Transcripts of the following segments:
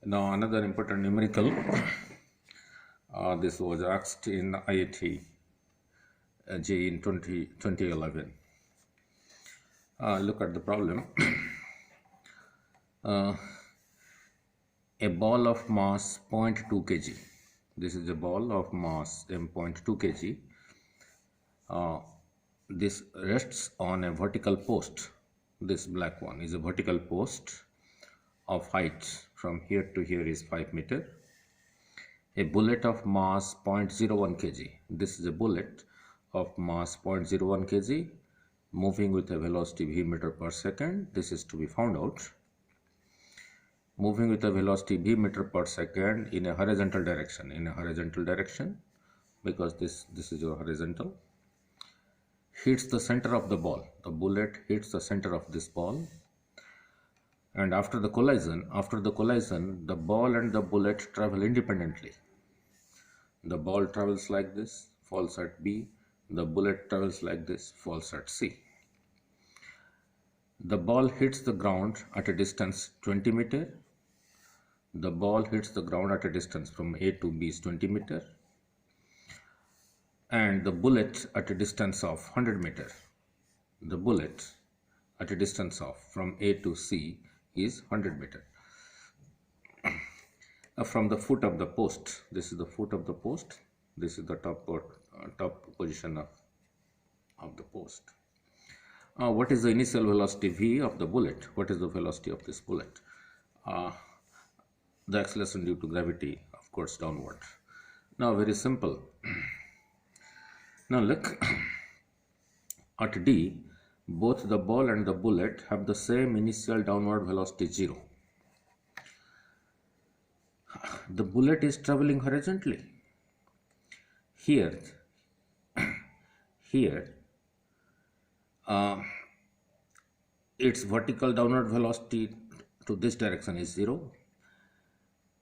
Now, another important numerical. This was asked in IIT J in 2011. Look at the problem. A ball of mass 0.2 kg. This is a ball of mass m.2 kg. This rests on a vertical post. This black one is a vertical post of height from here to here is 5 meter. A bullet of mass 0.01 kg. This is a bullet of mass 0.01 kg moving with a velocity v meter per second. This is to be found out. Moving with a velocity v meter per second in a horizontal direction. In a horizontal direction, because this is your horizontal. Hits the center of the ball. The bullet hits the center of this ball. And after the collision, the ball and the bullet travel independently. The ball travels like this, falls at B. The bullet travels like this, falls at C. The ball hits the ground at a distance 20 meter. The ball hits the ground at a distance from A to B is 20 meter. And the bullet at a distance of 100 meter. The bullet at a distance of from A to C is 100 meter. From the foot of the post, this is the foot of the post, this is the top position of the post. What is the initial velocity v of the bullet? What is the velocity of this bullet? The acceleration due to gravity, of course, downward. Now, very simple. Now look, at D, both the ball and the bullet have the same initial downward velocity 0. The bullet is traveling horizontally. Here, its vertical downward velocity to this direction is 0.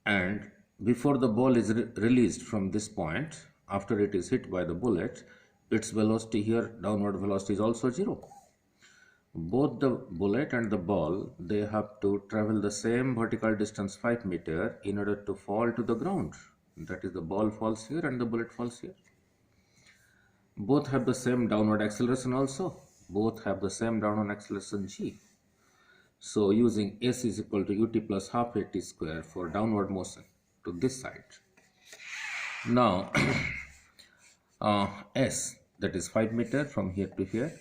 And before the ball is released from this point, after it is hit by the bullet, its velocity here, downward velocity, is also 0. Both the bullet and the ball, they have to travel the same vertical distance 5 meter in order to fall to the ground. That is, the ball falls here and the bullet falls here. Both have the same downward acceleration also. Both have the same downward acceleration g. So using s is equal to ut plus half at square for downward motion to this side. Now s, that is 5 meter from here to here,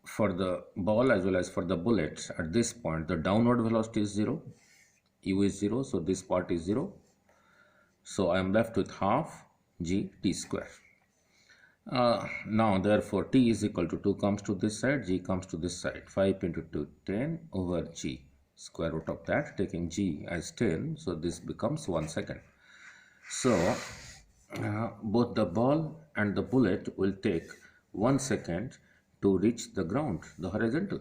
for the ball as well as for the bullet, at this point the downward velocity is 0, u is 0, so this part is 0. So I am left with half g t square. Now therefore t is equal to 2 comes to this side, g comes to this side. 5 into 2, 10 over g, square root of that, taking g as 10, so this becomes 1 second. So both the ball and the bullet will take 1 second to reach the ground, the horizontal.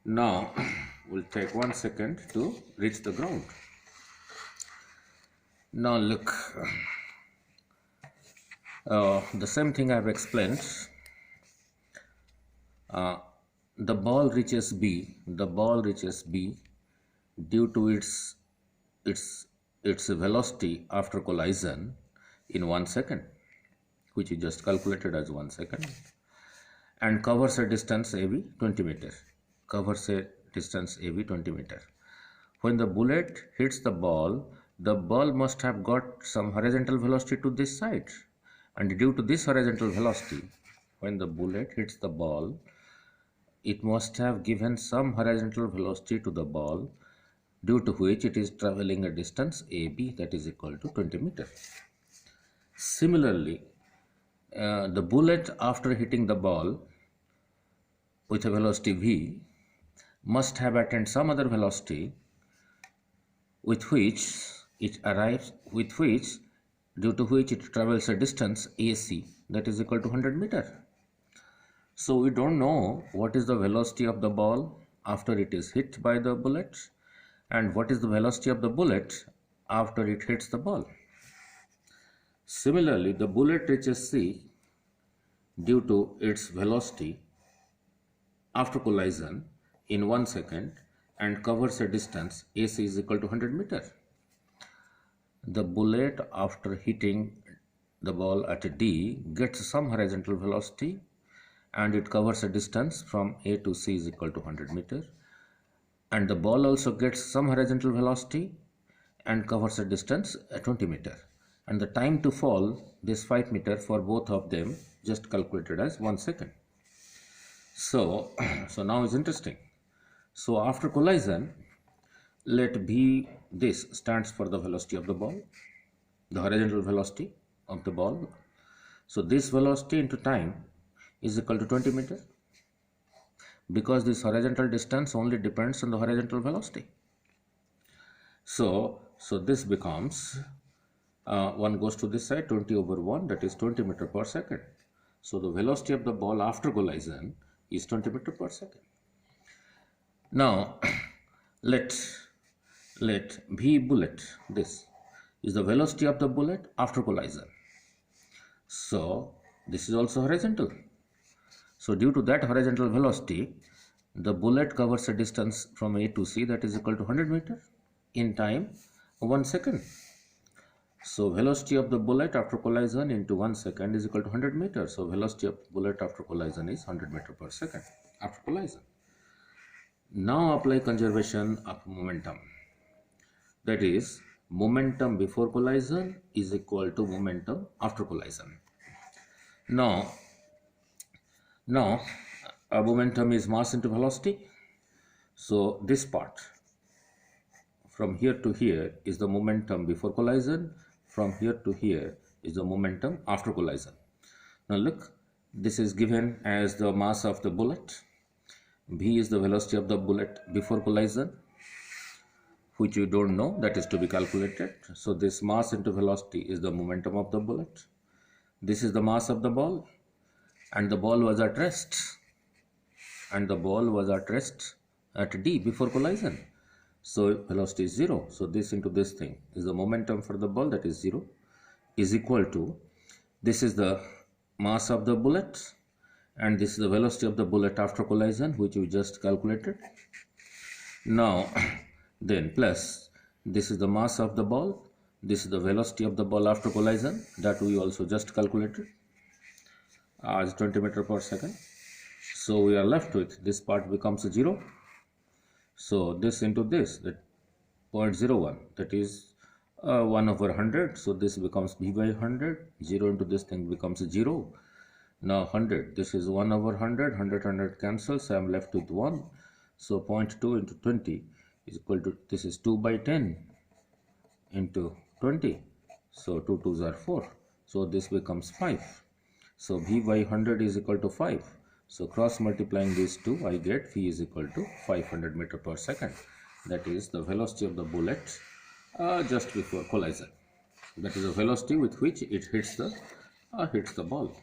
Now will take 1 second to reach the ground. Now look, the same thing I have explained. The ball reaches B. The ball reaches B due to its velocity after collision in 1 second, which is just calculated as 1 second, and covers a distance AB 20 meter. Covers a distance AB 20 meter. When the bullet hits the ball must have got some horizontal velocity to this side. And due to this horizontal velocity, when the bullet hits the ball, it must have given some horizontal velocity to the ball, due to which it is traveling a distance AB, that is equal to 20 meter. Similarly, the bullet after hitting the ball with a velocity v must have attained some other velocity with which it arrives, due to which it travels a distance AC, that is equal to 100 meter. So we don't know what is the velocity of the ball after it is hit by the bullet and what is the velocity of the bullet after it hits the ball. Similarly, the bullet reaches C due to its velocity after collision in 1 second, and covers a distance AC is equal to 100 meter. The bullet, after hitting the ball at D, gets some horizontal velocity and it covers a distance from A to C is equal to 100 meter. And the ball also gets some horizontal velocity and covers a distance at 20 meter. And the time to fall, this 5 meter for both of them, just calculated as 1 second. So now it's interesting. So after collision, let V, this stands for the velocity of the ball, the horizontal velocity of the ball. So this velocity into time is equal to 20 meter, because this horizontal distance only depends on the horizontal velocity. So this becomes 1 goes to this side, 20 over 1, that is 20 meter per second. So the velocity of the ball after collision is 20 meter per second. Now let V bullet, this is the velocity of the bullet after collision. So this is also horizontal. So due to that horizontal velocity, the bullet covers a distance from A to C that is equal to 100 meter in time 1 second. So velocity of the bullet after collision into 1 second is equal to 100 meters. So velocity of bullet after collision is 100 meter per second after collision. Now apply conservation of momentum. That is, momentum before collision is equal to momentum after collision. Now momentum is mass into velocity. So this part from here to here is the momentum before collision. From here to here is the momentum after collision. Now look, this is given as the mass of the bullet. V is the velocity of the bullet before collision, which you don't know, that is to be calculated. So this mass into velocity is the momentum of the bullet. This is the mass of the ball, and the ball was at rest. And the ball was at rest at D before collision. So velocity is 0. So this into this thing is the momentum for the ball, that is 0, is equal to, this is the mass of the bullet, and this is the velocity of the bullet after collision, which we just calculated. Now then plus, this is the mass of the ball, this is the velocity of the ball after collision, that we also just calculated as 20 meter per second. So we are left with, this part becomes 0. So this into this, that 0.01, that is 1 over 100. So this becomes V by 100. 0 into this thing becomes 0. Now 100, this is 1 over 100. 100 cancels, I am left with 1. So 0.2 into 20 is equal to, this is 2 by 10 into 20. So 2 2s are 4. So this becomes 5. So V by 100 is equal to 5. So cross multiplying these two, I get V is equal to 500 meter per second. That is the velocity of the bullet just before collision. That is the velocity with which it hits the ball.